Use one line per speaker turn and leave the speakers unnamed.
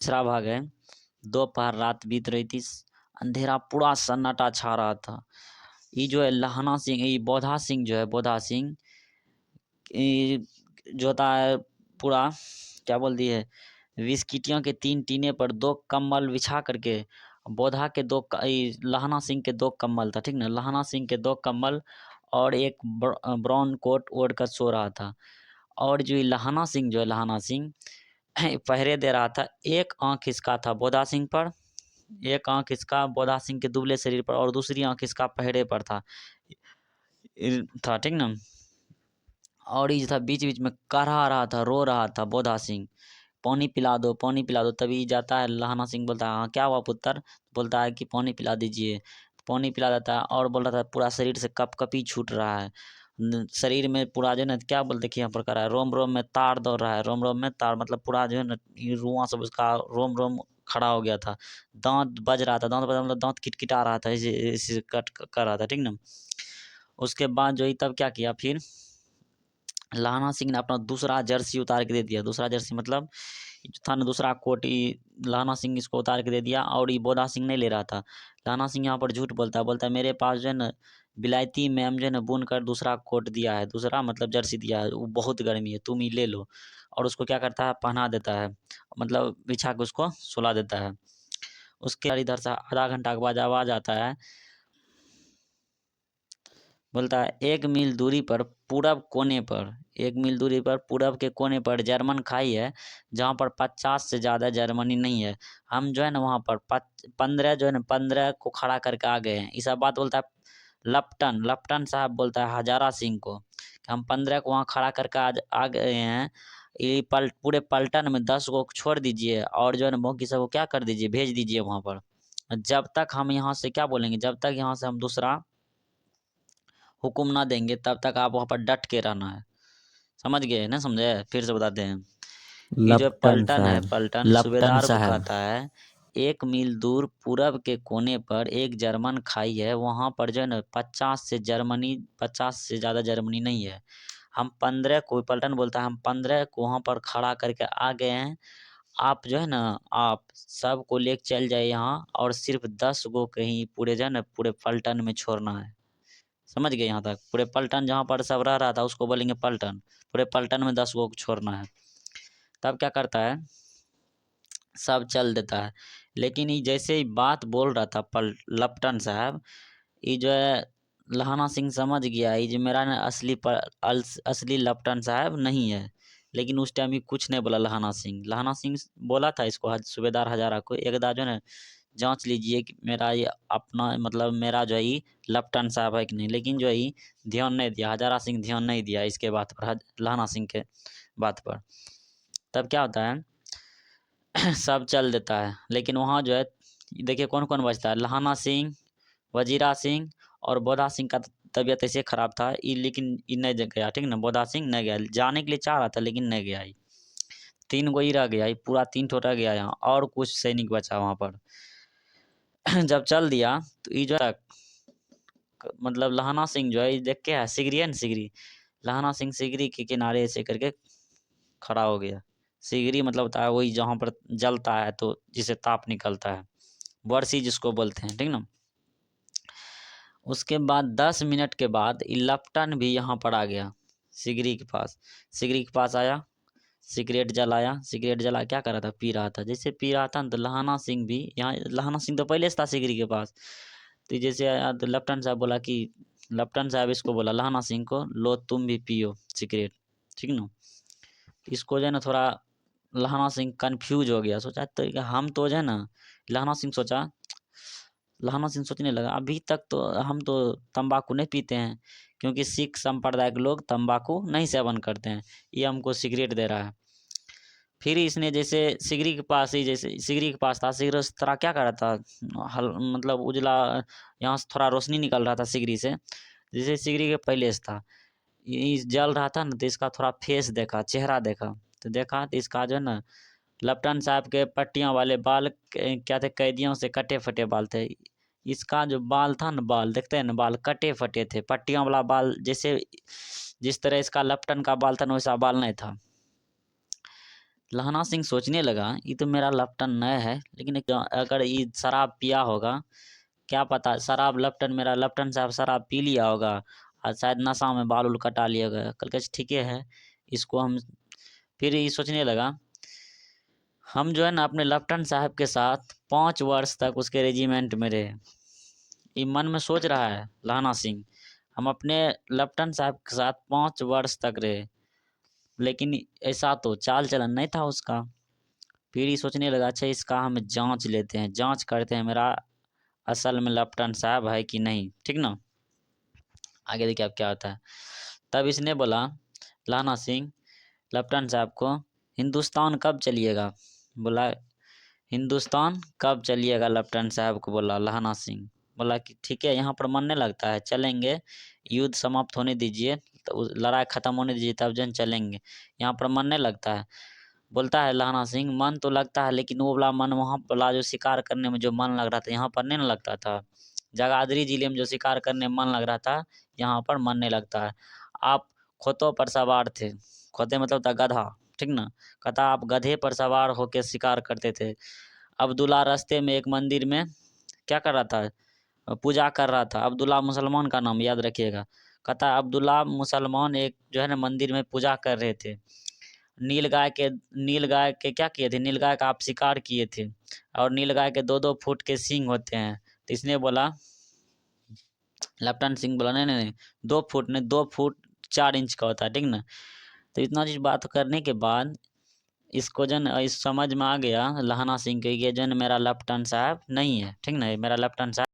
तीसरा भाग है। दोपहर रात बीत रही थी, अंधेरा पूरा सन्नाटा छा रहा था। ये जो है लहना सिंह, ये बोधा सिंह जो है, बोधा सिंह जो होता है पूरा क्या बोल दिए, विस्किटियों के 3 टीने पर 2 कम्बल बिछा करके, बोधा के लहना सिंह के 2 कम्बल था, ठीक ना। लहना सिंह के 2 कम्बल और एक ब्राउन कोट ओढ़ कर सो रहा था। और जो लहना सिंह जो है, लहना सिंह पहरे दे रहा था। एक आंख इसका था बोधा सिंह पर, एक आंख इसका बोधा सिंह के दुबले शरीर पर, और दूसरी आंख इसका पहरे पर था, ठीक ना। और ये था बीच बीच में करहा रहा था, रो रहा था बोधा सिंह, पानी पिला दो, पानी पिला दो। तभी जाता है लहना सिंह, बोलता है हाँ क्या हुआ पुत्र, बोलता है कि पानी पिला दीजिए। पानी पिला देता है और बोल रहा था पूरा शरीर से कपकपी छूट रहा है, शरीर में पूरा जो है ना, क्या बोलते कि यहाँ पर कर रहा है, रोम रोम में तार दौड़ रहा है। रोम रोम में तार मतलब पूरा जो है ना, रुआं सब उसका रोम रोम खड़ा हो गया था। दांत बज रहा था, दांत बज मतलब दांत किटकिटा रहा था, इसे कट कर रहा था, ठीक ना। उसके बाद जो ही तब क्या किया, फिर लहना सिंह ने अपना दूसरा जर्सी उतार के दे दिया। दूसरा जर्सी मतलब था ना, दूसरा कोट लहना सिंह इसको उतार के दे दिया। और ये बोधा सिंह नहीं ले रहा था। लहना सिंह यहाँ पर झूठ बोलता है, बोलता है मेरे पास जो है ना बिलायती मैम जो है ना बुन कर दूसरा कोट दिया है, दूसरा मतलब जर्सी दिया है, वो बहुत गर्मी है, तुम ही ले लो। और उसको क्या करता है, पहना देता है, मतलब बिछा के उसको सुला देता है। उसके बाद इधर से आधा घंटा के बाद आवाज आता है, बोलता है 1 मील दूरी पर पूरब कोने पर, 1 मील दूरी पर पूरब के कोने पर जर्मन खाई है, जहाँ पर 50 से ज़्यादा जर्मनी नहीं है। हम जो है ना वहाँ पर 15 जो है ना 15 को खड़ा करके आ गए हैं। ये सब बात बोलता है लप्टन, लप्टन साहब बोलता है हजारा सिंह को कि हम 15 को वहाँ खड़ा करके आज आ गए हैं। ये पूरे पलटन में 10 को छोड़ दीजिए और जो है ना बाकी सबको क्या कर दीजिए, भेज दीजिए वहाँ पर। जब तक हम यहाँ से क्या बोलेंगे, जब तक यहाँ से हम दूसरा हुक्म ना देंगे तब तक आप वहाँ पर डट के रहना है। समझ गए ना, समझे? फिर से बताते हैं। ये जो
लपटन
पलटन है,
साहब,
पलटन
लपटन
सूबेदार को
साहब।
कहता है 1 मील दूर पूरब के कोने पर एक जर्मन खाई है, वहाँ पर जो है ना 50 से ज़्यादा जर्मनी नहीं है। हम 15 को, पलटन बोलता है हम 15 को वहाँ पर खड़ा करके आ गए हैं। आप जो है ना, आप सबको लेके चल जाए यहाँ, और सिर्फ 10 गो कहीं पूरे जो है ना पूरे पलटन में छोड़ना है। समझ गए यहाँ तक? पूरे पलटन जहाँ पर सब रह रहा था उसको बोलेंगे पलटन, पूरे पलटन में 10 गो को छोड़ना है। तब क्या करता है, सब चल देता है। लेकिन ये जैसे ही बात बोल रहा था लप्टन साहब, ये जो है लहाना सिंह समझ गया ये जो मेरा ना असली लप्टन साहब नहीं है। लेकिन उस टाइम ये कुछ नहीं बोला लहाना सिंह। लहाना सिंह बोला था इसको, सूबेदार हजारा को, एकदा जो है ना जांच लीजिए कि मेरा ये अपना मतलब मेरा जो है ये लप्टन साहब है कि नहीं। लेकिन जो है ये ध्यान नहीं दिया, हजारा सिंह ध्यान नहीं दिया इसके बात पर, लहाना सिंह के बात पर। तब क्या होता है सब चल देता है। लेकिन वहाँ जो है देखिए कौन कौन बचता है, लहाना सिंह, वजीरा सिंह और बोधा सिंह का तबीयत ऐसे खराब था ये, लेकिन ये नहीं गया, ठीक ना। बोधा सिंह नहीं गया, जाने के लिए चाह रहा था लेकिन नहीं गया। ये 3 गो ही रह गया, ये पूरा 3 ठो रह गया यहाँ, और कुछ सैनिक बचा वहाँ पर। जब चल दिया तो ये जो है मतलब लहाना सिंह जो है ये देख के है, सिगरी है ना, सिगरी, लहाना सिंह सिगरी के किनारे ऐसे करके खड़ा हो गया। सिगरी मतलब होता है वही जहाँ पर जलता है तो जिसे ताप निकलता है, बरसी जिसको बोलते हैं, ठीक ना। उसके बाद 10 मिनट के बाद इलप्टन भी यहाँ पर आ गया सिगरी के पास। सिगरी के पास आया, सिगरेट जलाया, सिगरेट जला क्या कर रहा था, पी रहा था। जैसे पी रहा था ना तो लहाना सिंह भी यहाँ, लहाना सिंह तो पहले से था सिगरी के पास। तो जैसे आया तो लप्टन साहब बोला कि, लप्टन साहब इसको बोला लहाना सिंह को, लो तुम भी पियो सिगरेट, ठीक ना। इसको जो है ना थोड़ा लहाना सिंह कंफ्यूज हो गया, सोचा तो हम तो जो है ना, लहाना सिंह सोचा, लहाना सिंह सोचने लगा अभी तक तो हम तो तंबाकू नहीं पीते हैं, क्योंकि सिख संप्रदाय के लोग तंबाकू नहीं सेवन करते हैं, ये हमको सिगरेट दे रहा है। फिर इसने जैसे सिगरी के पास ही, जैसे सिगरी के पास था, सिगरी उस तरह क्या कर रहा था, मतलब उजला, यहाँ से थोड़ा रोशनी निकल रहा था सिगरी से, जैसे सिगरी के पहले से था। ये जल रहा था ना तो इसका थोड़ा फेस देखा, चेहरा देखा, तो देखा तो इसका जो है ना लप्टन साहब के पट्टियाँ वाले बाल क्या थे, कैदियों से कटे फटे बाल थे। इसका जो बाल था ना, बाल देखते हैं ना, बाल कटे फटे थे, पट्टियाँ वाला बाल, जैसे जिस तरह इसका लप्टन का बाल था ना वैसा बाल नहीं था। लहना सिंह सोचने लगा ये तो मेरा लेफ्टन नया है, लेकिन अगर ये शराब पिया होगा, क्या पता शराब लेफ्टन मेरा लेफ्टन साहब शराब पी लिया होगा और शायद नशा में बाल उल कटा लिया गया। कल के ठीक है, इसको हम फिर ये सोचने लगा हम जो है ना अपने लेफ्टन साहब के साथ 5 वर्ष तक उसके रेजिमेंट में रहे। ये मन में सोच रहा है लहना सिंह, हम अपने लेफ्टन साहब के साथ 5 वर्ष तक रहे, लेकिन ऐसा तो चाल चलन नहीं था उसका। फिर ये सोचने लगा अच्छा इसका हम जांच लेते हैं, जांच करते हैं मेरा असल में लेफ्टन साहब है कि नहीं, ठीक ना। आगे देखिए अब क्या होता है। तब इसने बोला लहना सिंह लेफ्टन साहब को, हिंदुस्तान कब चलिएगा? बोला हिंदुस्तान कब चलिएगा? लेफ्टन साहब को बोला लहना सिंह। बोला कि ठीक है यहाँ पर मन नहीं लगता है, चलेंगे, युद्ध समाप्त होने दीजिए, तो लड़ाई ख़त्म होने दीजिए तब जन चलेंगे, यहाँ पर मन नहीं लगता है। बोलता है लहना सिंह मन तो लगता है, लेकिन वो वाला मन वहाँ वाला जो शिकार करने में जो मन लग रहा था यहाँ पर नहीं लगता था। जगाधरी जिले में जो शिकार करने में मन लग रहा था यहाँ पर मन नहीं लगता है। आप खोतों पर सवार थे, खोते मतलब था गधा, ठीक ना। कहता आप गधे पर सवार होकर शिकार करते थे। अब्दुल्ला रास्ते में एक मंदिर में क्या कर रहा था? पूजा कर रहा था। अब्दुल्ला मुसलमान का नाम याद रखिएगा। कहता अब्दुल्ला मुसलमान एक जो है ना मंदिर में पूजा कर रहे थे। नील गाय के क्या किए थे? नील गाय का आप शिकार किए थे, और नील गाय के 2-2 फुट के सींग होते हैं। तो इसने बोला, लेफ्टन सिंह बोला नहीं नहीं नहीं 2 फुट नहीं, 2 फुट 4 इंच का होता है, ठीक ना। तो इतना चीज बात करने के बाद इसको जन इस समझ में आ गया लहना सिंह के ये जन मेरा लेफ्टन साहब नहीं है, ठीक ना, मेरा लेफ्टन साहब